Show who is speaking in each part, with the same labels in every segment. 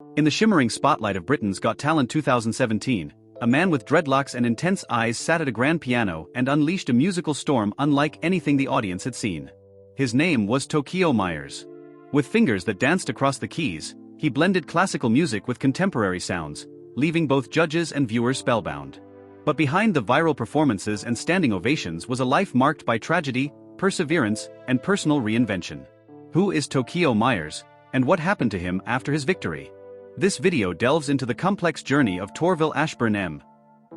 Speaker 1: In the shimmering spotlight of Britain's Got Talent 2017, a man with dreadlocks and intense eyes sat at a grand piano and unleashed a musical storm unlike anything the audience had seen. His name was Tokio Myers. With fingers that danced across the keys, he blended classical music with contemporary sounds, leaving both judges and viewers spellbound. But behind the viral performances and standing ovations was a life marked by tragedy, perseverance, and personal reinvention. Who is Tokio Myers, and what happened to him after his victory? This video delves into the complex journey of Torvill Ashburn M.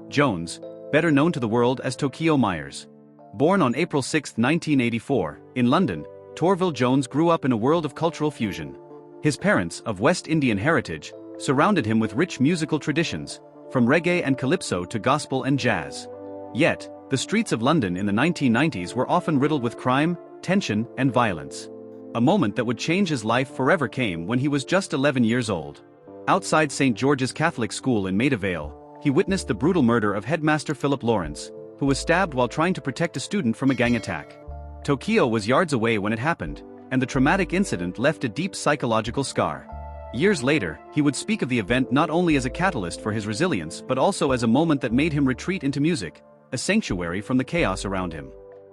Speaker 1: Jones, better known to the world as Tokio Myers. Born on April 6, 1984, in London, Torvill Jones grew up in a world of cultural fusion. His parents, of West Indian heritage, surrounded him with rich musical traditions, from reggae and calypso to gospel and jazz. Yet, the streets of London in the 1990s were often riddled with crime, tension, and violence. A moment that would change his life forever came when he was just 11 years old. Outside St. George's Catholic School in Maida Vale, he witnessed the brutal murder of headmaster Philip Lawrence, who was stabbed while trying to protect a student from a gang attack. Tokio was yards away when it happened, and the traumatic incident left a deep psychological scar. Years later, he would speak of the event not only as a catalyst for his resilience but also as a moment that made him retreat into music, a sanctuary from the chaos around him.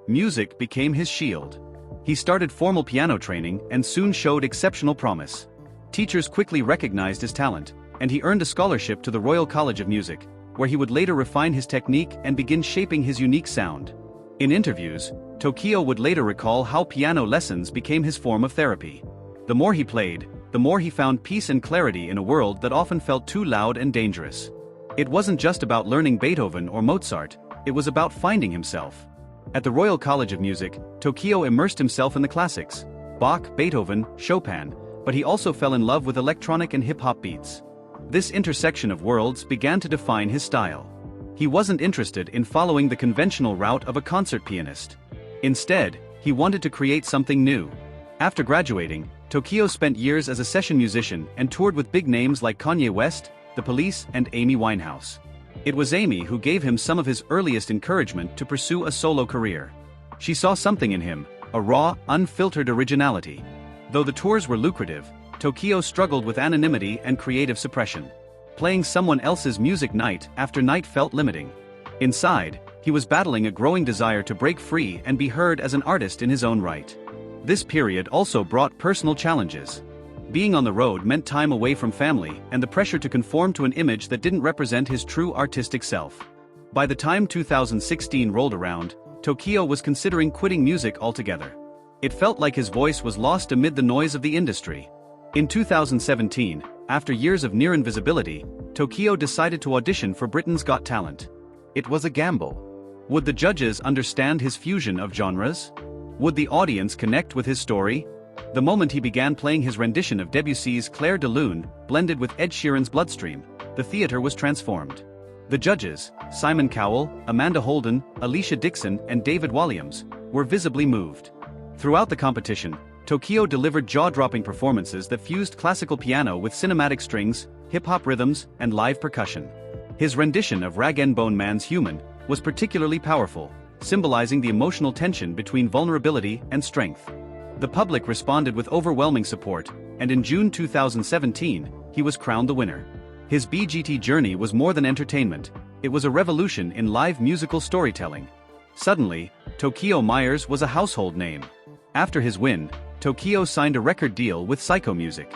Speaker 1: Music became his shield. He started formal piano training and soon showed exceptional promise. Teachers quickly recognized his talent, and he earned a scholarship to the Royal College of Music, where he would later refine his technique and begin shaping his unique sound. In interviews, Tokio would later recall how piano lessons became his form of therapy. The more he played, the more he found peace and clarity in a world that often felt too loud and dangerous. It wasn't just about learning Beethoven or Mozart, it was about finding himself. At the Royal College of Music, Tokio immersed himself in the classics, Bach, Beethoven, Chopin, but he also fell in love with electronic and hip-hop beats. This intersection of worlds began to define his style. He wasn't interested in following the conventional route of a concert pianist. Instead, he wanted to create something new. After graduating, Tokio spent years as a session musician and toured with big names like Kanye West, The Police, and Amy Winehouse. It was Amy who gave him some of his earliest encouragement to pursue a solo career. She saw something in him, a raw, unfiltered originality. Though the tours were lucrative, Tokio struggled with anonymity and creative suppression. Playing someone else's music night after night felt limiting. Inside, he was battling a growing desire to break free and be heard as an artist in his own right. This period also brought personal challenges. Being on the road meant time away from family and the pressure to conform to an image that didn't represent his true artistic self. By the time 2016 rolled around, Tokio was considering quitting music altogether. It felt like his voice was lost amid the noise of the industry. In 2017, after years of near invisibility, Tokio decided to audition for Britain's Got Talent. It was a gamble. Would the judges understand his fusion of genres? Would the audience connect with his story? The moment he began playing his rendition of Debussy's Clair de Lune, blended with Ed Sheeran's Bloodstream, the theater was transformed. The judges, Simon Cowell, Amanda Holden, Alicia Dixon, and David Walliams, were visibly moved. Throughout the competition, Tokio delivered jaw-dropping performances that fused classical piano with cinematic strings, hip-hop rhythms, and live percussion. His rendition of Rag & Bone Man's Human was particularly powerful, symbolizing the emotional tension between vulnerability and strength. The public responded with overwhelming support, and in June 2017, he was crowned the winner. His BGT journey was more than entertainment, it was a revolution in live musical storytelling. Suddenly, Tokio Myers was a household name. After his win, Tokio signed a record deal with Psycho Music.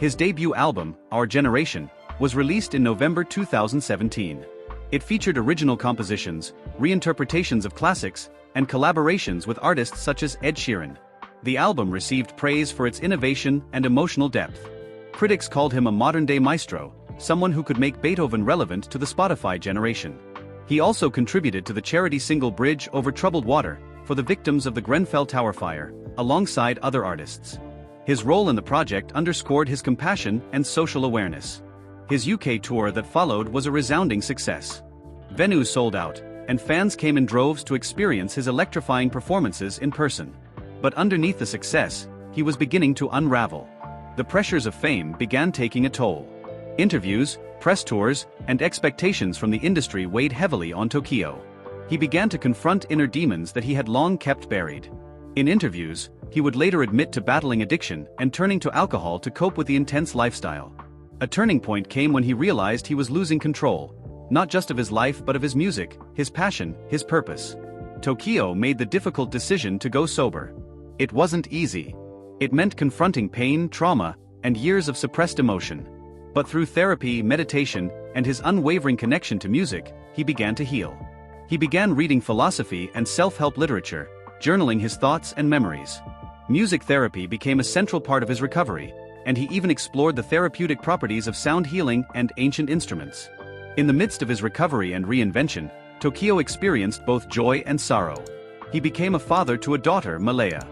Speaker 1: His debut album, Our Generation, was released in November 2017. It featured original compositions, reinterpretations of classics, and collaborations with artists such as Ed Sheeran. The album received praise for its innovation and emotional depth. Critics called him a modern-day maestro, someone who could make Beethoven relevant to the Spotify generation. He also contributed to the charity single Bridge Over Troubled Water for the victims of the Grenfell Tower fire, alongside other artists. His role in the project underscored his compassion and social awareness. His UK tour that followed was a resounding success. Venues sold out, and fans came in droves to experience his electrifying performances in person. But underneath the success, he was beginning to unravel. The pressures of fame began taking a toll. Interviews, press tours, and expectations from the industry weighed heavily on Tokio. He began to confront inner demons that he had long kept buried. In interviews, he would later admit to battling addiction and turning to alcohol to cope with the intense lifestyle. A turning point came when he realized he was losing control, not just of his life but of his music, his passion, his purpose. Tokio made the difficult decision to go sober. It wasn't easy. It meant confronting pain, trauma, and years of suppressed emotion. But through therapy, meditation, and his unwavering connection to music, he began to heal. He began reading philosophy and self-help literature, journaling his thoughts and memories. Music therapy became a central part of his recovery, and he even explored the therapeutic properties of sound healing and ancient instruments. In the midst of his recovery and reinvention, Tokio experienced both joy and sorrow. He became a father to a daughter, Malaya.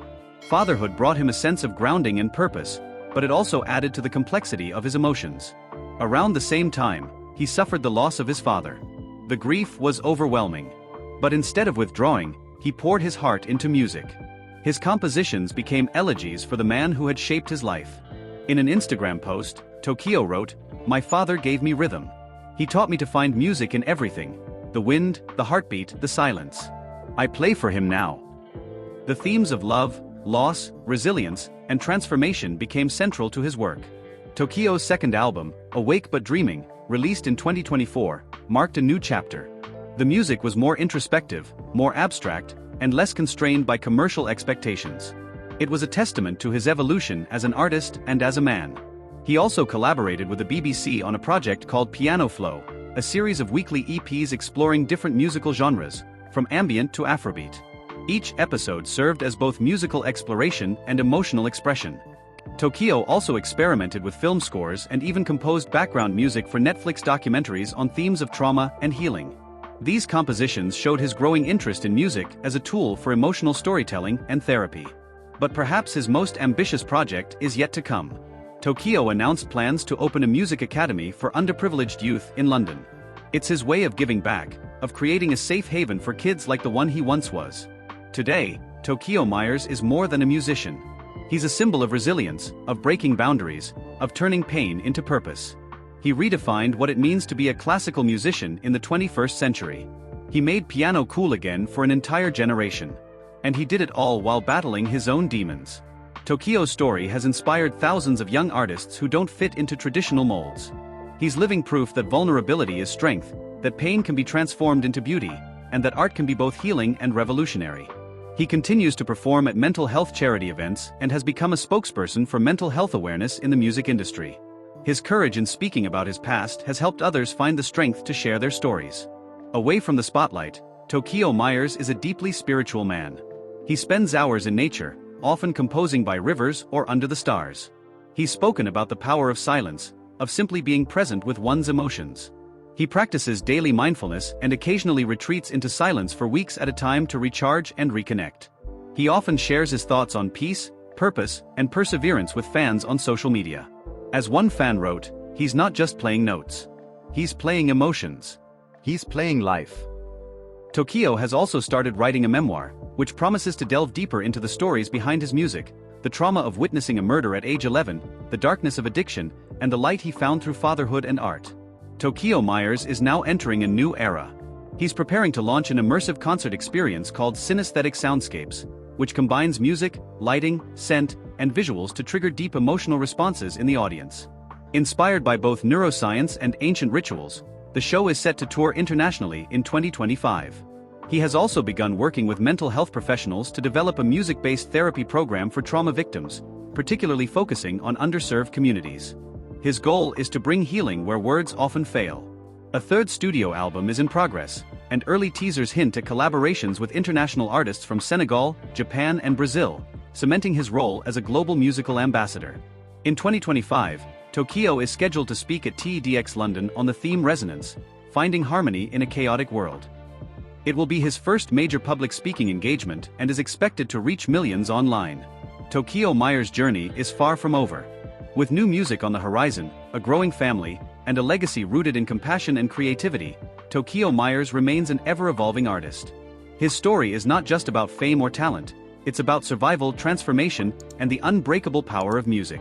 Speaker 1: Fatherhood brought him a sense of grounding and purpose, but it also added to the complexity of his emotions. Around the same time, he suffered the loss of his father. The grief was overwhelming. But instead of withdrawing, he poured his heart into music. His compositions became elegies for the man who had shaped his life. In an Instagram post, Tokio wrote, "My father gave me rhythm. He taught me to find music in everything, the wind, the heartbeat, the silence. I play for him now." The themes of love, loss, resilience, and transformation became central to his work. Tokio's second album, Awake But Dreaming, released in 2024, marked a new chapter. The music was more introspective, more abstract, and less constrained by commercial expectations. It was a testament to his evolution as an artist and as a man. He also collaborated with the BBC on a project called Piano Flow, a series of weekly EPs exploring different musical genres, from ambient to Afrobeat. Each episode served as both musical exploration and emotional expression. Tokio also experimented with film scores and even composed background music for Netflix documentaries on themes of trauma and healing. These compositions showed his growing interest in music as a tool for emotional storytelling and therapy. But perhaps his most ambitious project is yet to come. Tokio announced plans to open a music academy for underprivileged youth in London. It's his way of giving back, of creating a safe haven for kids like the one he once was. Today, Tokio Myers is more than a musician. He's a symbol of resilience, of breaking boundaries, of turning pain into purpose. He redefined what it means to be a classical musician in the 21st century. He made piano cool again for an entire generation. And he did it all while battling his own demons. Tokio's story has inspired thousands of young artists who don't fit into traditional molds. He's living proof that vulnerability is strength, that pain can be transformed into beauty, and that art can be both healing and revolutionary. He continues to perform at mental health charity events and has become a spokesperson for mental health awareness in the music industry. His courage in speaking about his past has helped others find the strength to share their stories. Away from the spotlight, Tokio Myers is a deeply spiritual man. He spends hours in nature, often composing by rivers or under the stars. He's spoken about the power of silence, of simply being present with one's emotions. He practices daily mindfulness and occasionally retreats into silence for weeks at a time to recharge and reconnect. He often shares his thoughts on peace, purpose, and perseverance with fans on social media. As one fan wrote, he's not just playing notes. He's playing emotions. He's playing life. Tokio has also started writing a memoir, which promises to delve deeper into the stories behind his music, the trauma of witnessing a murder at age 11, the darkness of addiction, and the light he found through fatherhood and art. Tokio Myers is now entering a new era. He's preparing to launch an immersive concert experience called Synesthetic Soundscapes, which combines music, lighting, scent, and visuals to trigger deep emotional responses in the audience. Inspired by both neuroscience and ancient rituals, the show is set to tour internationally in 2025. He has also begun working with mental health professionals to develop a music-based therapy program for trauma victims, particularly focusing on underserved communities. His goal is to bring healing where words often fail. A third studio album is in progress, and early teasers hint at collaborations with international artists from Senegal, Japan, and Brazil, cementing his role as a global musical ambassador. In 2025, Tokio is scheduled to speak at TEDx London on the theme Resonance, Finding Harmony in a Chaotic World. It will be his first major public speaking engagement and is expected to reach millions online. Tokio Myers' journey is far from over. With new music on the horizon, a growing family, and a legacy rooted in compassion and creativity, Tokio Myers remains an ever-evolving artist. His story is not just about fame or talent, it's about survival, transformation, and the unbreakable power of music.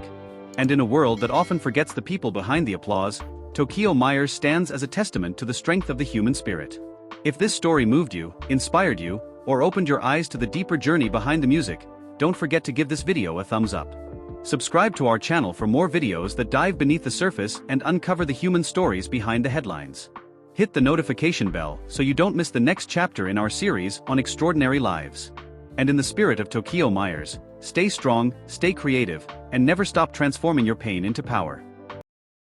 Speaker 1: And in a world that often forgets the people behind the applause, Tokio Myers stands as a testament to the strength of the human spirit. If this story moved you, inspired you, or opened your eyes to the deeper journey behind the music, don't forget to give this video a thumbs up. Subscribe to our channel for more videos that dive beneath the surface and uncover the human stories behind the headlines. Hit the notification bell so you don't miss the next chapter in our series on extraordinary lives. And in the spirit of Tokio Myers, stay strong, stay creative, and never stop transforming your pain into power.